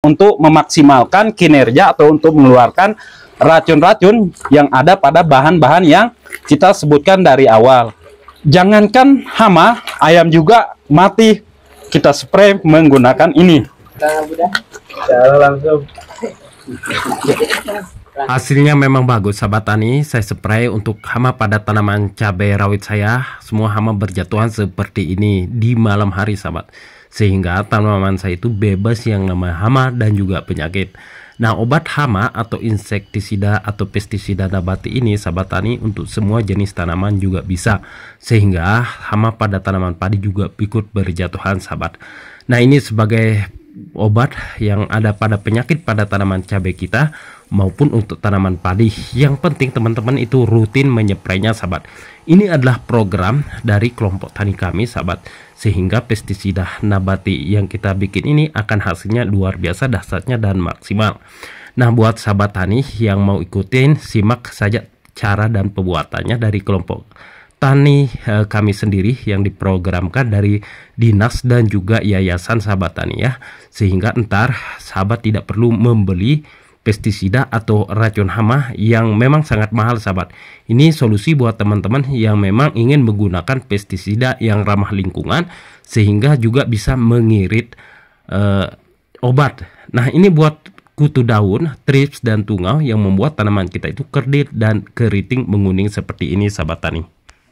untuk memaksimalkan kinerja atau untuk mengeluarkan racun-racun yang ada pada bahan-bahan yang kita sebutkan dari awal. Jangankan hama, ayam juga mati kita spray menggunakan ini. Langsung. Hasilnya memang bagus sahabat tani. Saya spray untuk hama pada tanaman cabai rawit saya. Semua hama berjatuhan seperti ini di malam hari sahabat, sehingga tanaman saya itu bebas yang namanya hama dan juga penyakit. Nah, obat hama atau insektisida atau pestisida nabati ini sahabat tani untuk semua jenis tanaman juga bisa, sehingga hama pada tanaman padi juga ikut berjatuhan sahabat. Nah, ini sebagai obat yang ada pada penyakit pada tanaman cabai kita maupun untuk tanaman padi. Yang penting teman-teman itu rutin menypraynya sahabat. Ini adalah program dari kelompok tani kami sahabat, sehingga pestisida nabati yang kita bikin ini akan hasilnya luar biasa dahsyatnya dan maksimal. Nah, buat sahabat tani yang mau ikutin, simak saja cara dan pembuatannya dari kelompok tani kami sendiri yang diprogramkan dari dinas dan juga yayasan sahabat tani ya, sehingga entar sahabat tidak perlu membeli pestisida atau racun hama yang memang sangat mahal sahabat. Ini solusi buat teman-teman yang memang ingin menggunakan pestisida yang ramah lingkungan sehingga juga bisa mengirit obat. Nah, ini buat kutu daun, trips dan tungau yang membuat tanaman kita itu kerdil dan keriting menguning seperti ini sahabat tani.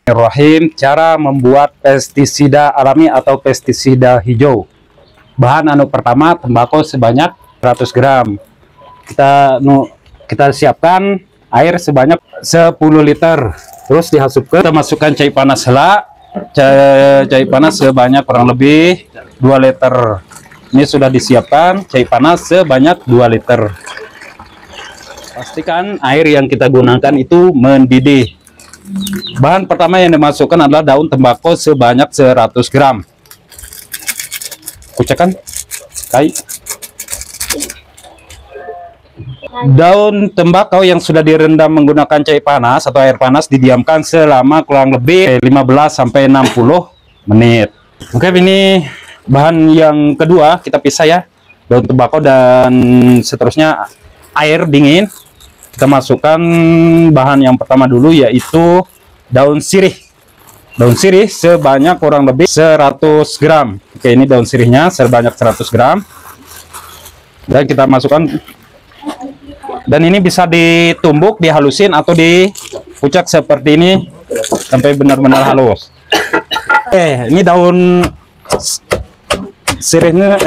Rahim, cara membuat pestisida alami atau pestisida hijau. Bahan pertama tembakau sebanyak 100 gram. Kita siapkan air sebanyak 10 liter. Terus dihasupkan, kita masukkan cai panas hela. Cai panas sebanyak kurang lebih 2 liter. Ini sudah disiapkan cai panas sebanyak 2 liter. Pastikan air yang kita gunakan itu mendidih. Bahan pertama yang dimasukkan adalah daun tembakau sebanyak 100 gram. Kucakan kai. Daun tembakau yang sudah direndam menggunakan cai panas atau air panas didiamkan selama kurang lebih 15 sampai 60 menit. Oke, ini bahan yang kedua kita pisah ya. Daun tembakau dan seterusnya air dingin. Kita masukkan bahan yang pertama dulu, yaitu daun sirih. Daun sirih sebanyak kurang lebih 100 gram. Oke, ini daun sirihnya sebanyak 100 gram. Dan kita masukkan. Dan ini bisa ditumbuk, dihalusin atau dipucak seperti ini sampai benar-benar halus. Ini daun sirihnya,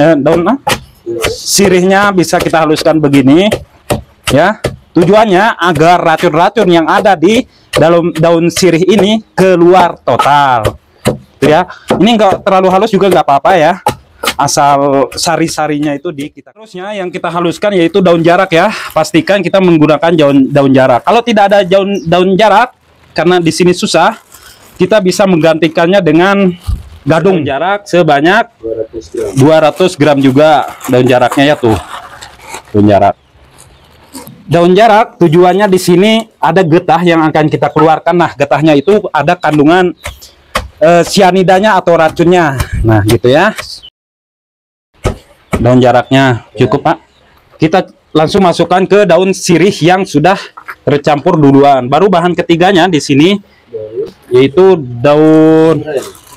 sirihnya bisa kita haluskan begini, ya. Tujuannya agar racun-racun yang ada di dalam daun sirih ini keluar total, ya. Ini enggak terlalu halus juga nggak apa-apa ya, asal sari-sarinya itu di kita. Terusnya yang kita haluskan yaitu daun jarak ya. Pastikan kita menggunakan daun jarak. Kalau tidak ada daun jarak, karena di sini susah, kita bisa menggantikannya dengan gadung jarak sebanyak 200 gram juga daun jaraknya ya tuh. Daun jarak. Daun jarak tujuannya di sini ada getah yang akan kita keluarkan. Nah, getahnya itu ada kandungan sianidanya atau racunnya. Nah, gitu ya. Daun jaraknya cukup, Pak. Kita langsung masukkan ke daun sirih yang sudah tercampur duluan. Baru bahan ketiganya di sini yaitu daun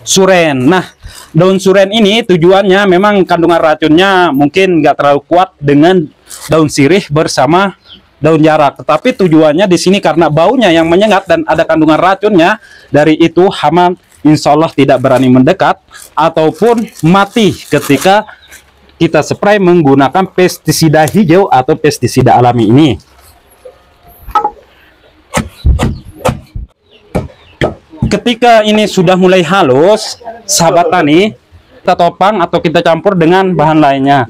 suren. Nah, daun suren ini tujuannya memang kandungan racunnya mungkin nggak terlalu kuat dengan daun sirih bersama daun jarak, tetapi tujuannya di sini karena baunya yang menyengat dan ada kandungan racunnya, dari itu hama insya Allah tidak berani mendekat ataupun mati ketika kita spray menggunakan pestisida hijau atau pestisida alami ini. Ketika ini sudah mulai halus, sahabat tani, kita topang atau kita campur dengan bahan lainnya.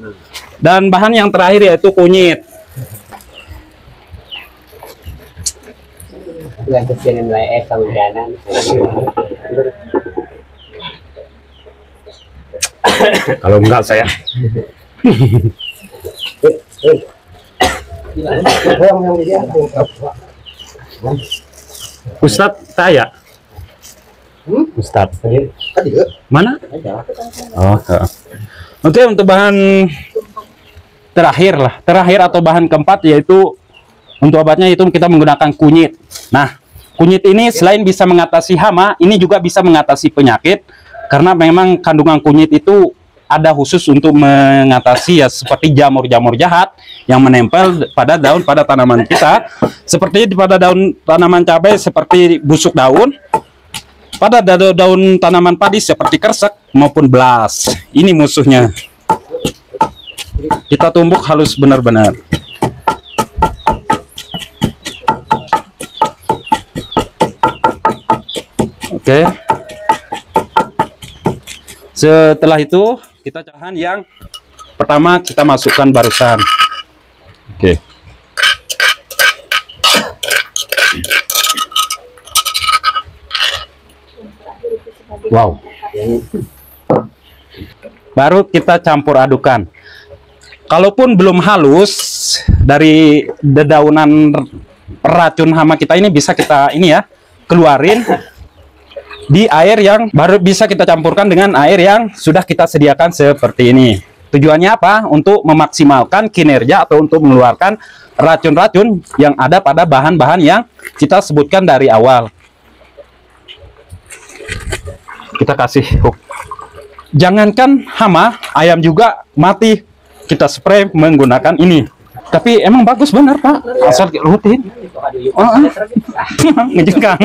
Dan bahan yang terakhir yaitu kunyit. Kalau enggak saya Ustadz saya Ustadz mana? Oh, oke, untuk bahan terakhir atau bahan keempat yaitu untuk obatnya itu kita menggunakan kunyit. Nah, kunyit ini selain bisa mengatasi hama, ini juga bisa mengatasi penyakit karena memang kandungan kunyit itu ada khusus untuk mengatasi ya seperti jamur-jamur jahat yang menempel pada daun pada tanaman kita, seperti pada daun tanaman cabai seperti busuk daun, pada daun tanaman padi seperti kersek maupun belas. Ini musuhnya. Kita tumbuk halus benar-benar. Oke. Setelah itu kita cahan yang pertama kita masukkan barusan. Oke. Wow. Baru kita campur adukan. Kalaupun belum halus dari dedaunan racun hama kita ini bisa kita ini ya keluarin di air yang baru bisa kita campurkan dengan air yang sudah kita sediakan seperti ini. Tujuannya apa? Untuk memaksimalkan kinerja atau untuk mengeluarkan racun-racun yang ada pada bahan-bahan yang kita sebutkan dari awal. Kita kasih hook. Jangankan hama, ayam juga mati kita spray menggunakan ini. Tapi emang bagus benar Pak, asal rutin. Ngejengkang.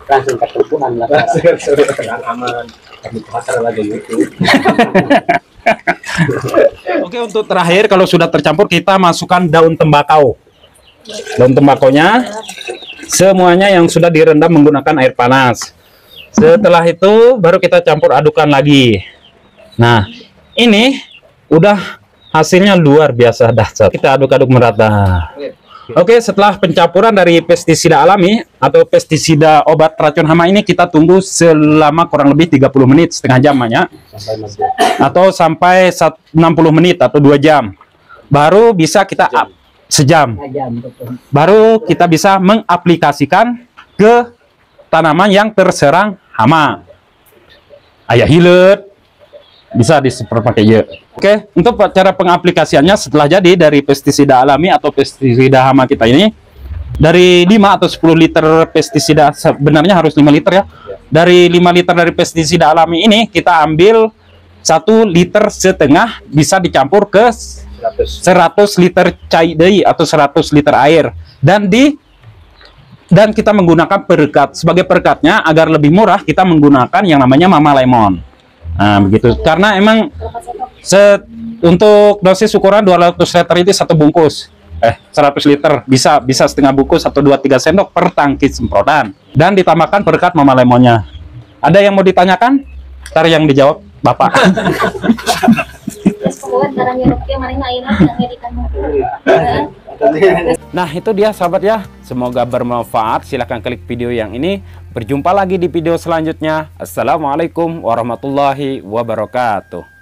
Langsung ketemuan lah. Aman. Oke, untuk terakhir kalau sudah tercampur kita masukkan daun tembakau. Daun tembakonya semuanya yang sudah direndam menggunakan air panas. Setelah itu baru kita campur adukan lagi. Nah, ini udah hasilnya luar biasa dahsyat. Kita aduk-aduk merata. Oke, setelah pencampuran dari pestisida alami atau pestisida obat racun hama ini kita tunggu selama kurang lebih 30 menit, setengah jam ya. Atau sampai 60 menit atau 2 jam. Baru bisa kita sejam. Baru kita bisa mengaplikasikan ke tanaman yang terserang hama. Ayah hilet bisa disemprot pakai ya. Oke, untuk cara pengaplikasiannya setelah jadi dari pestisida alami atau pestisida hama kita ini, dari 5 atau 10 liter pestisida, sebenarnya harus 5 liter ya. Dari 5 liter dari pestisida alami ini kita ambil 1,5 liter bisa dicampur ke 100 liter cair atau 100 liter air dan kita menggunakan perekat. Sebagai perekatnya agar lebih murah kita menggunakan yang namanya Mama Lemon. Nah, begitu. Karena emang untuk dosis ukuran 200 liter itu 1 bungkus. 100 liter bisa setengah bungkus atau 2-3 sendok per tangki semprotan. Dan ditambahkan perekat Mama Lemonnya. Ada yang mau ditanyakan? Ntar yang dijawab Bapak. Nah, itu dia sahabat ya. Semoga bermanfaat. Silahkan klik video yang ini. Berjumpa lagi di video selanjutnya. Assalamualaikum warahmatullahi wabarakatuh.